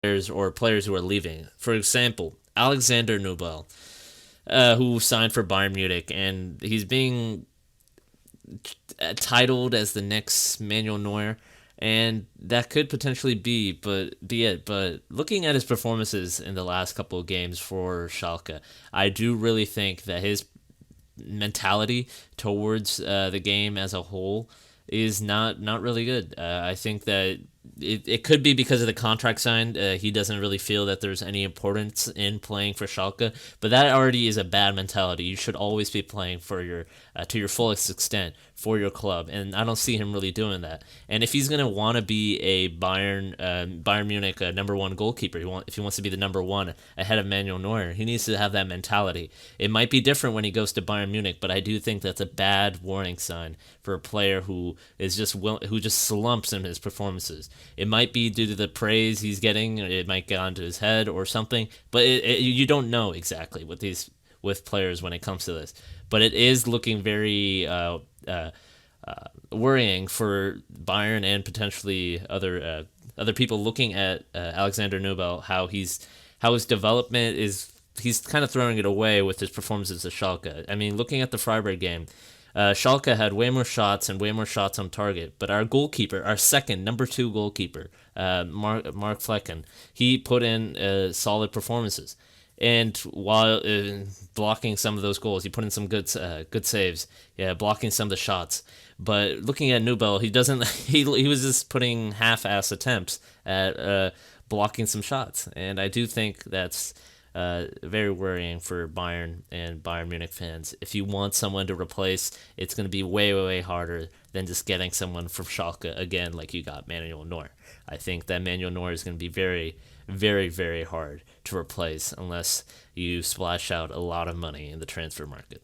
players who are leaving. For example, Alexander Nübel, who signed for Bayern Munich, and he's being titled as the next Manuel Neuer, and that could potentially be it. But looking at his performances in the last couple of games for Schalke, I do really think that his mentality towards the game as a whole is not really good. I think that it could be because of the contract signed. He doesn't really feel that there's any importance in playing for Schalke, but that already is a bad mentality. You should always be playing for your to your fullest extent for your club, and I don't see him really doing that. And if he's gonna want to be a Bayern Munich number one goalkeeper, if he wants to be the number one ahead of Manuel Neuer, he needs to have that mentality. It might be different when he goes to Bayern Munich, but I do think that's a bad warning sign for a player who who just slumps in his performances. It might be due to the praise he's getting. It might get onto his head or something, but you don't know exactly with players when it comes to this. But it is looking very worrying for Bayern and potentially other people looking at Alexander Nübel, how his development is. He's kind of throwing it away with his performances at Schalke. I mean, looking at the Freiburg game, Schalke had way more shots and way more shots on target, but our goalkeeper, our second, number two goalkeeper, Mark Flecken, he put in solid performances. And while blocking some of those goals, he put in some good saves, yeah, blocking some of the shots. But looking at Nübel, he doesn't. He was just putting half-ass attempts at blocking some shots, and I do think that's very worrying for Bayern and Bayern Munich fans. If you want someone to replace, it's going to be way, way, way harder than just getting someone from Schalke again, like you got Manuel Neuer. I think that Manuel Neuer is going to be very, very, very hard to replace unless you splash out a lot of money in the transfer market.